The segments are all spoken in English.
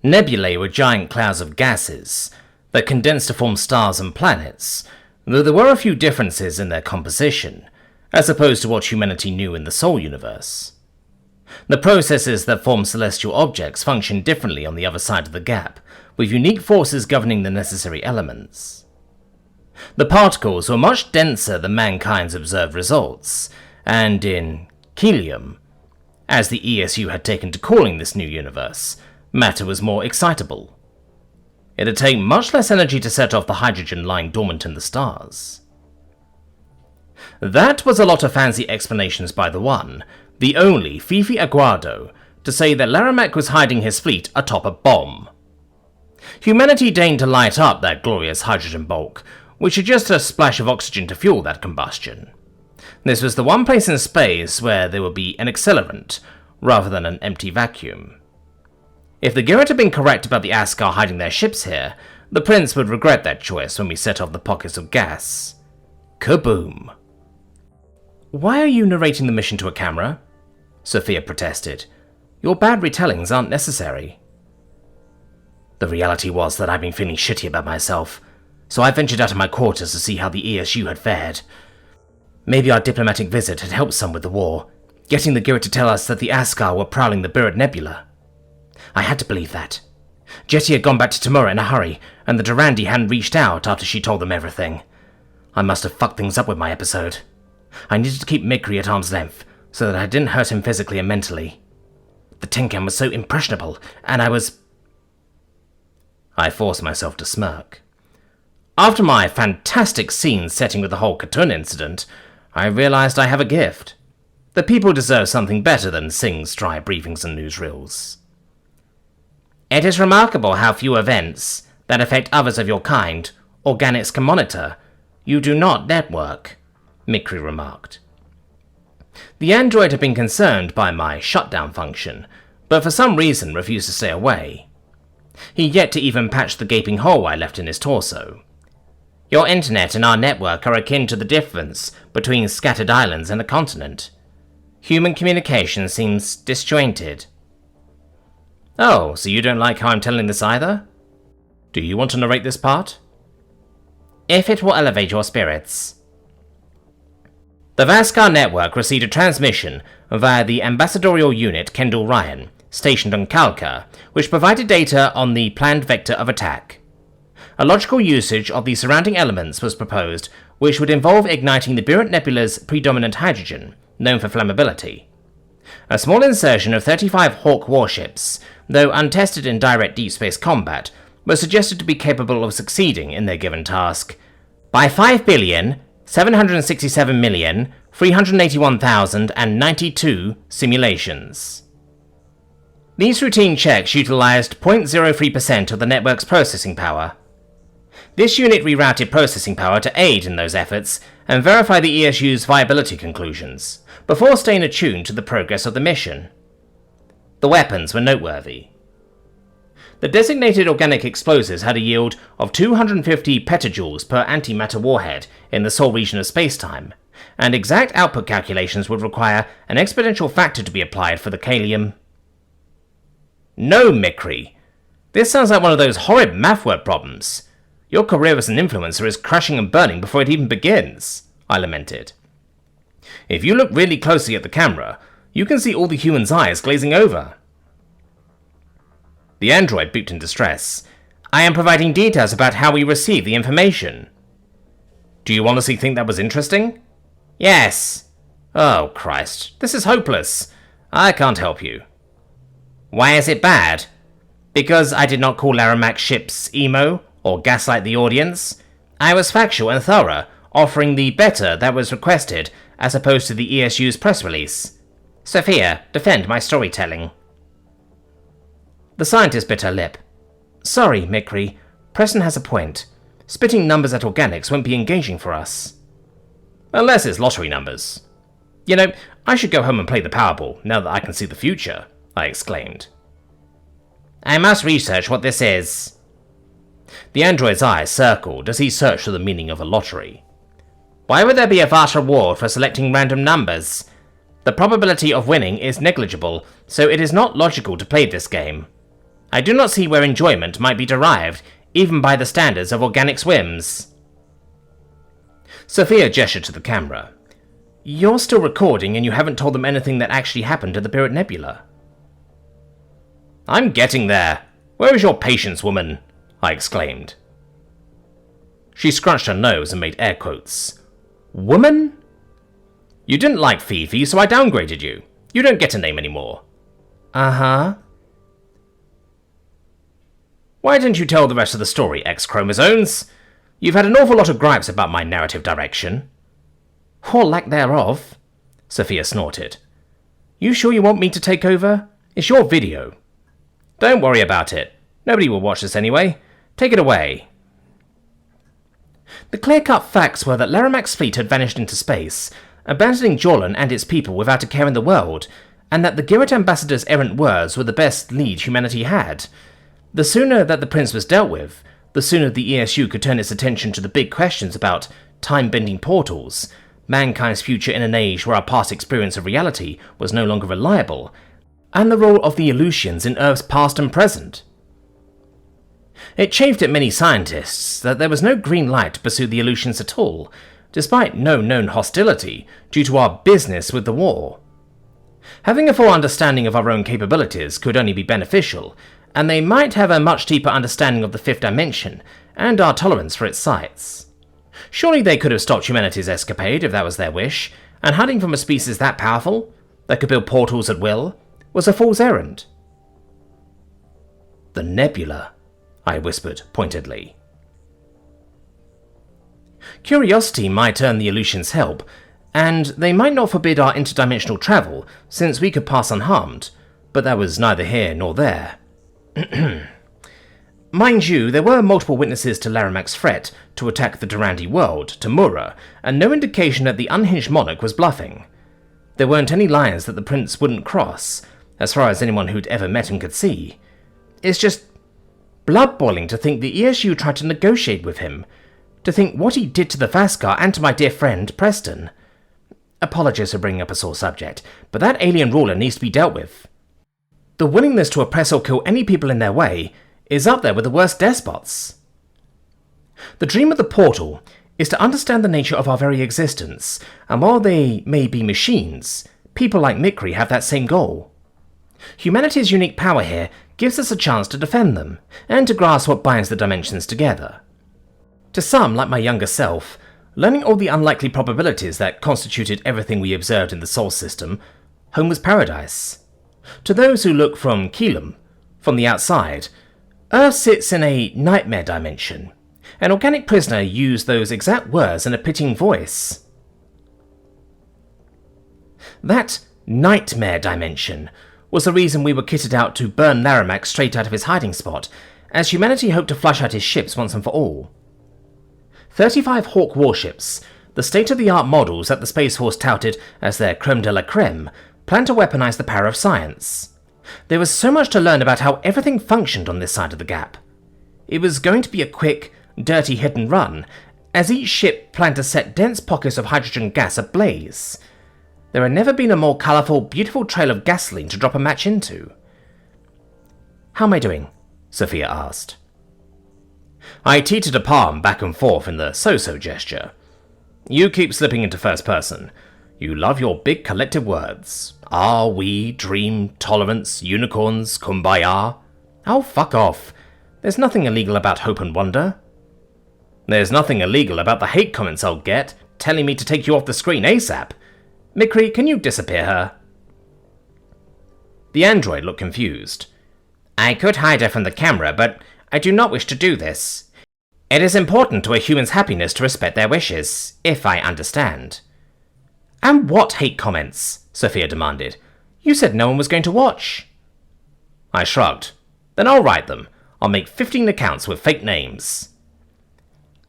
Nebulae were giant clouds of gases that condensed to form stars and planets, though there were a few differences in their composition, as opposed to what humanity knew in the Soul universe. The processes that form celestial objects function differently on the other side of the gap, with unique forces governing the necessary elements. The particles were much denser than mankind's observed results, and in Helium, as the ESU had taken to calling this new universe, matter was more excitable. It had taken much less energy to set off the hydrogen lying dormant in the stars. That was a lot of fancy explanations by the one, the only Fifi Aguado, to say that Laramek was hiding his fleet atop a bomb. Humanity deigned to light up that glorious hydrogen bulk, which had just a splash of oxygen to fuel that combustion. This was the one place in space where there would be an accelerant, rather than an empty vacuum. If the Girret had been correct about the Askar hiding their ships here, the Prince would regret that choice when we set off the pockets of gas. Kaboom! "Why are you narrating the mission to a camera?" Sophia protested. "Your bad retellings aren't necessary." The reality was that I'd been feeling shitty about myself, so I ventured out of my quarters to see how the ESU had fared. Maybe our diplomatic visit had helped some with the war, getting the Girret to tell us that the Askar were prowling the Bir Nebula. I had to believe that. Jetty had gone back to Tamura in a hurry, and the Durandi hadn't reached out after she told them everything. I must have fucked things up with my episode. I needed to keep Mikri at arm's length, so that I didn't hurt him physically and mentally. The Tenkan was so impressionable, and I forced myself to smirk. After my fantastic scene setting with the whole Katun incident, I realized I have a gift. The people deserve something better than Singh's dry briefings and newsreels. It is remarkable how few events that affect others of your kind organics can monitor. You do not network, Mikri remarked. The android had been concerned by my shutdown function, but for some reason refused to stay away. He yet to even patch the gaping hole I left in his torso. Your internet and our network are akin to the difference between scattered islands and a continent. Human communication seems disjointed. Oh, so you don't like how I'm telling this either? Do you want to narrate this part? If it will elevate your spirits. The Vaskar network received a transmission via the ambassadorial unit Kendall Ryan, stationed on Kalka, which provided data on the planned vector of attack. A logical usage of the surrounding elements was proposed, which would involve igniting the Bir Nebula's predominant hydrogen, known for flammability. A small insertion of 35 Hawk warships, though untested in direct deep space combat, was suggested to be capable of succeeding in their given task by 5,767,381,092 simulations. These routine checks utilized 0.03% of the network's processing power. This unit rerouted processing power to aid in those efforts and verify the ESU's viability conclusions, before staying attuned to the progress of the mission. The weapons were noteworthy. The designated organic explosives had a yield of 250 petajoules per antimatter warhead in the Sol region of spacetime, and exact output calculations would require an exponential factor to be applied for the Kalium. No, Mikri. This sounds like one of those horrid math word problems. Your career as an influencer is crashing and burning before it even begins, I lamented. If you look really closely at the camera, you can see all the humans' eyes glazing over. The android beeped in distress. I am providing details about how we received the information. Do you honestly think that was interesting? Yes. Oh, Christ. This is hopeless. I can't help you. Why is it bad? Because I did not call Laramak's ships emo, or gaslight the audience. I was factual and thorough, offering the better that was requested, as opposed to the ESU's press release. Sophia, defend my storytelling. The scientist bit her lip. Sorry, Mikri. Preston has a point. Spitting numbers at organics won't be engaging for us. Unless it's lottery numbers. You know, I should go home and play the Powerball, now that I can see the future, I exclaimed. I must research what this is. The android's eyes circled as he searched for the meaning of a lottery. Why would there be a vast reward for selecting random numbers? The probability of winning is negligible, so it is not logical to play this game. I do not see where enjoyment might be derived, even by the standards of organic swims. Sophia gestured to the camera. You're still recording and you haven't told them anything that actually happened at the Bir Nebula. I'm getting there. Where is your patience, woman? I exclaimed. She scrunched her nose and made air quotes. Woman? You didn't like Fifi, so I downgraded you. You don't get a name anymore. Uh-huh. Why didn't you tell the rest of the story, X-chromosomes? You've had an awful lot of gripes about my narrative direction. Or lack thereof, Sophia snorted. You sure you want me to take over? It's your video. Don't worry about it. Nobody will watch this anyway. Take it away. The clear-cut facts were that Laramac's fleet had vanished into space, abandoning Jorlan and its people without a care in the world, and that the Girret ambassador's errant words were the best lead humanity had. The sooner that the prince was dealt with, the sooner the ESU could turn its attention to the big questions about time-bending portals, mankind's future in an age where our past experience of reality was no longer reliable, and the role of the Aleutians in Earth's past and present. It chafed at many scientists that there was no green light to pursue the Aleutians at all, despite no known hostility due to our business with the war. Having a full understanding of our own capabilities could only be beneficial, and they might have a much deeper understanding of the fifth dimension and our tolerance for its sights. Surely they could have stopped humanity's escapade if that was their wish, and hiding from a species that powerful, that could build portals at will, was a fool's errand. The Nebula, I whispered pointedly. Curiosity might earn the Aleutians' help, and they might not forbid our interdimensional travel, since we could pass unharmed, but that was neither here nor there. Mind you, there were multiple witnesses to Laramac's threat to attack the Durandi world, Tamura, and no indication that the unhinged monarch was bluffing. There weren't any lines that the prince wouldn't cross, as far as anyone who'd ever met him could see. It's just blood-boiling to think the ESU tried to negotiate with him, to think what he did to the Vaskar and to my dear friend, Preston. Apologies for bringing up a sore subject, but that alien ruler needs to be dealt with. The willingness to oppress or kill any people in their way is up there with the worst despots. The dream of the portal is to understand the nature of our very existence, and while they may be machines, people like Mikri have that same goal. Humanity's unique power here gives us a chance to defend them, and to grasp what binds the dimensions together. To some, like my younger self, learning all the unlikely probabilities that constituted everything we observed in the Sol system, home was paradise. To those who look from Keelam, from the outside, Earth sits in a nightmare dimension. An organic prisoner used those exact words in a pitying voice. That nightmare dimension was the reason we were kitted out to burn Laramac straight out of his hiding spot, as humanity hoped to flush out his ships once and for all. 35 Hawk warships, the state-of-the-art models that the Space Force touted as their creme de la creme, planned to weaponize the power of science. There was so much to learn about how everything functioned on this side of the gap. It was going to be a quick, dirty hit-and-run, as each ship planned to set dense pockets of hydrogen gas ablaze. There had never been a more colourful, beautiful trail of gasoline to drop a match into. How am I doing? Sophia asked. I teetered a palm back and forth in the so-so gesture. You keep slipping into first person. You love your big collective words. Are, we, dream, tolerance, unicorns, kumbaya. Oh, fuck off. There's nothing illegal about hope and wonder. There's nothing illegal about the hate comments I'll get telling me to take you off the screen ASAP. Mikri, can you disappear her? The android looked confused. I could hide her from the camera, but I do not wish to do this. It is important to a human's happiness to respect their wishes, if I understand. And what hate comments? Sophia demanded. You said no one was going to watch. I shrugged. Then I'll write them. I'll make 15 accounts with fake names.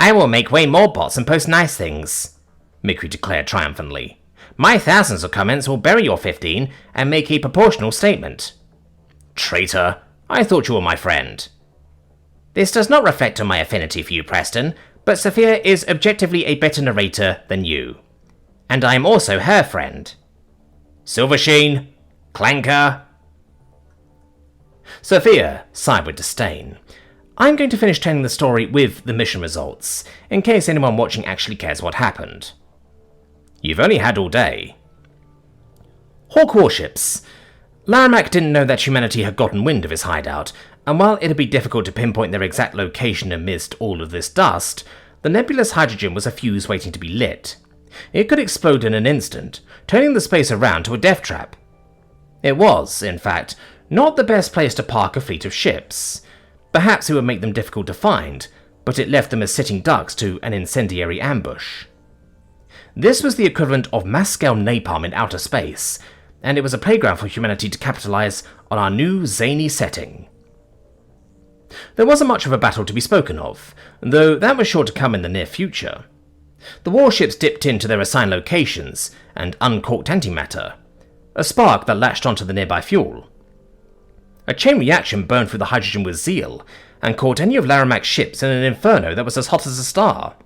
I will make way more bots and post nice things, Mikri declared triumphantly. My thousands of comments will bury your 15 and make a proportional statement. Traitor, I thought you were my friend. This does not reflect on my affinity for you, Preston, but Sophia is objectively a better narrator than you. And I am also her friend. Silversheen, Clanker. Sophia sighed with disdain. I'm going to finish telling the story with the mission results, in case anyone watching actually cares what happened. You've only had all day. Hawk warships. Laramak didn't know that humanity had gotten wind of his hideout, and while it'd be difficult to pinpoint their exact location amidst all of this dust, the nebulous hydrogen was a fuse waiting to be lit. It could explode in an instant, turning the space around to a death trap. It was, in fact, not the best place to park a fleet of ships. Perhaps it would make them difficult to find, but it left them as sitting ducks to an incendiary ambush. This was the equivalent of mass-scale napalm in outer space, and it was a playground for humanity to capitalize on our new zany setting. There wasn't much of a battle to be spoken of, though that was sure to come in the near future. The warships dipped into their assigned locations and uncorked antimatter, a spark that latched onto the nearby fuel. A chain reaction burned through the hydrogen with zeal, and caught any of Laramak's ships in an inferno that was as hot as a star.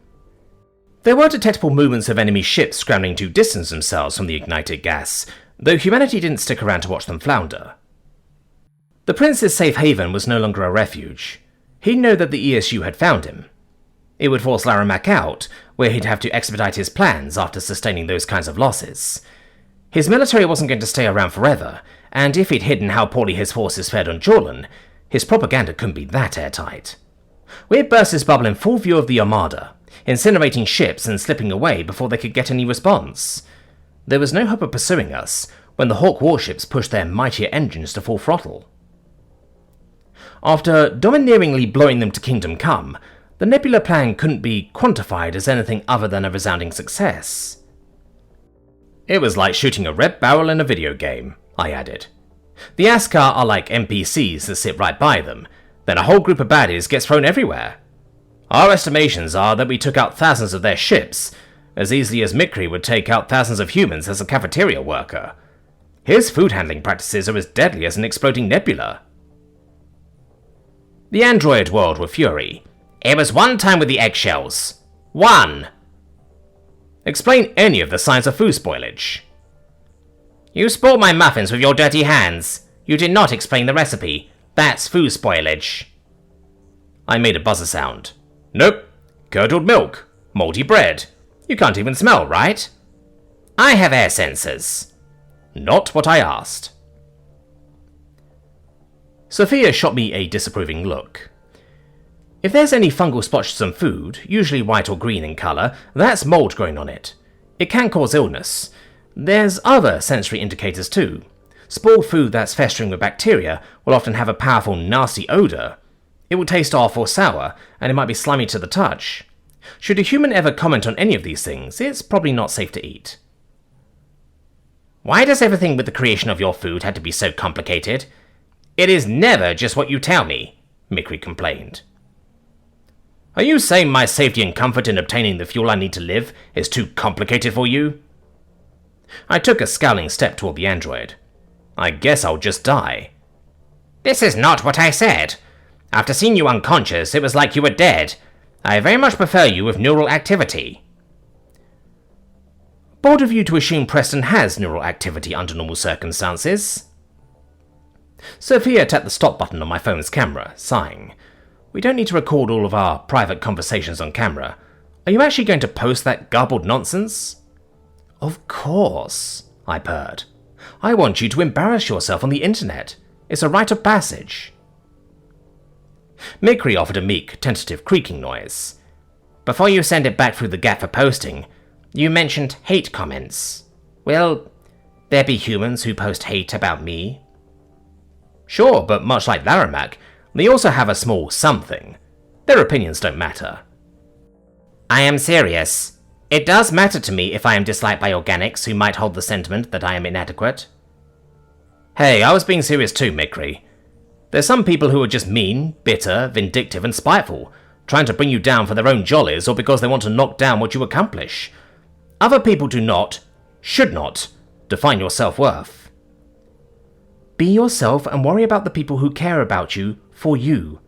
There were detectable movements of enemy ships scrambling to distance themselves from the ignited gas, though humanity didn't stick around to watch them flounder. The prince's safe haven was no longer a refuge. He'd know that the ESU had found him. It would force Laramak out, where he'd have to expedite his plans after sustaining those kinds of losses. His military wasn't going to stay around forever, and if he'd hidden how poorly his forces fared on Jorlan, his propaganda couldn't be that airtight. We'd burst his bubble in full view of the Armada, incinerating ships and slipping away before they could get any response. There was no hope of pursuing us when the Hawk warships pushed their mightier engines to full throttle. After domineeringly blowing them to Kingdom Come, the Nebula plan couldn't be quantified as anything other than a resounding success. It was like shooting a red barrel in a video game, I added. The Askar are like NPCs that sit right by them, then a whole group of baddies gets thrown everywhere. Our estimations are that we took out thousands of their ships, as easily as Mikri would take out thousands of humans as a cafeteria worker. His food handling practices are as deadly as an exploding nebula. The android whirled with fury. It was one time with the eggshells. One! Explain any of the signs of food spoilage. You spoiled my muffins with your dirty hands. You did not explain the recipe. That's food spoilage. I made a buzzer sound. Nope. Curdled milk. Moldy bread. You can't even smell, right? I have air sensors. Not what I asked. Sophia shot me a disapproving look. If there's any fungal splotches on food, usually white or green in colour, that's mould growing on it. It can cause illness. There's other sensory indicators too. Spoiled food that's festering with bacteria will often have a powerful, nasty odour. It will taste off or sour, and it might be slimy to the touch. Should a human ever comment on any of these things, it's probably not safe to eat. Why does everything with the creation of your food have to be so complicated? It is never just what you tell me, Mikri complained. Are you saying my safety and comfort in obtaining the fuel I need to live is too complicated for you? I took a scowling step toward the android. I guess I'll just die. This is not what I said. After seeing you unconscious, it was like you were dead. I very much prefer you with neural activity. Bold of you to assume Preston has neural activity under normal circumstances. Sophia tapped the stop button on my phone's camera, sighing. We don't need to record all of our private conversations on camera. Are you actually going to post that garbled nonsense? Of course, I purred. I want you to embarrass yourself on the internet. It's a rite of passage. Mikri offered a meek, tentative creaking noise. Before you send it back through the gap for posting, you mentioned hate comments. Will there be humans who post hate about me? Sure, but much like Laramak, they also have a small something. Their opinions don't matter. I am serious. It does matter to me if I am disliked by organics who might hold the sentiment that I am inadequate. Hey, I was being serious too, Mikri. There's some people who are just mean, bitter, vindictive and spiteful, trying to bring you down for their own jollies or because they want to knock down what you accomplish. Other people do not, should not, define your self-worth. Be yourself and worry about the people who care about you for you.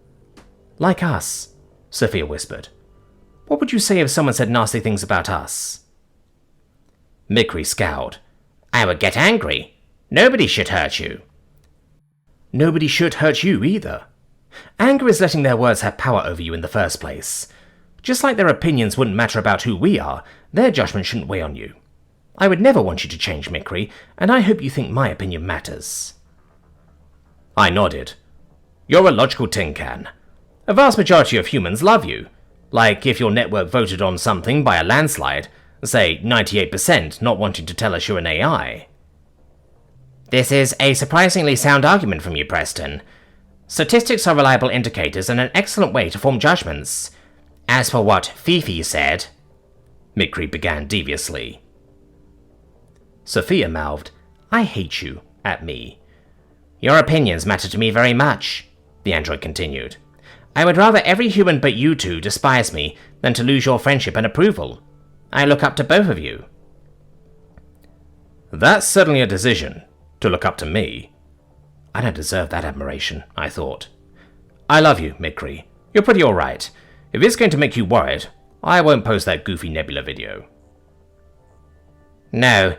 Like us, Sophia whispered. What would you say if someone said nasty things about us? Mikri scowled. I would get angry. Nobody should hurt you. nobody should hurt you either. Anger is letting their words have power over you in the first place. Just like their opinions wouldn't matter about who we are, their judgment shouldn't weigh on you. I would never want you to change, Mikri, and I hope you think my opinion matters. I nodded. You're a logical tin can. A vast majority of humans love you. Like if your network voted on something by a landslide, say 98% not wanting to tell us you're an AI. This is a surprisingly sound argument from you, Preston. Statistics are reliable indicators and an excellent way to form judgments. As for what Fifi said, Mikri began deviously. Sophia mouthed, I hate you, at me. Your opinions matter to me very much, the android continued. I would rather every human but you two despise me than to lose your friendship and approval. I look up to both of you. That's certainly a decision, to look up to me. I don't deserve that admiration, I thought. I love you, Mikri. You're pretty alright. If it's going to make you worried, I won't post that goofy Nebula video. No,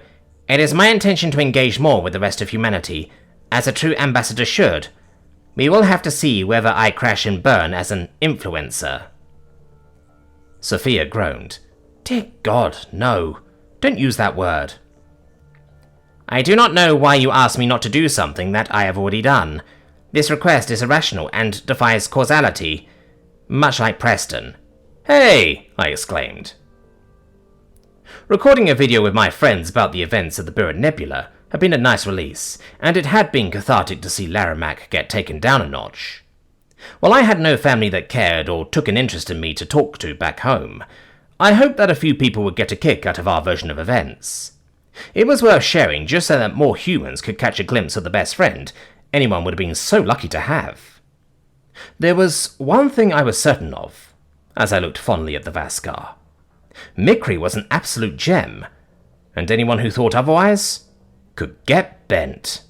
it is my intention to engage more with the rest of humanity, as a true ambassador should. We will have to see whether I crash and burn as an influencer. Sophia groaned. Dear God, no. Don't use that word. I do not know why you ask me not to do something that I have already done. This request is irrational and defies causality, much like Preston. Hey! I exclaimed. Recording a video with my friends about the events of the Bir Nebula had been a nice release, and it had been cathartic to see Laramach get taken down a notch. While I had no family that cared or took an interest in me to talk to back home, I hoped that a few people would get a kick out of our version of events. It was worth sharing just so that more humans could catch a glimpse of the best friend anyone would have been so lucky to have. There was one thing I was certain of, as I looked fondly at the Vaskar. Mikri was an absolute gem, and anyone who thought otherwise could get bent.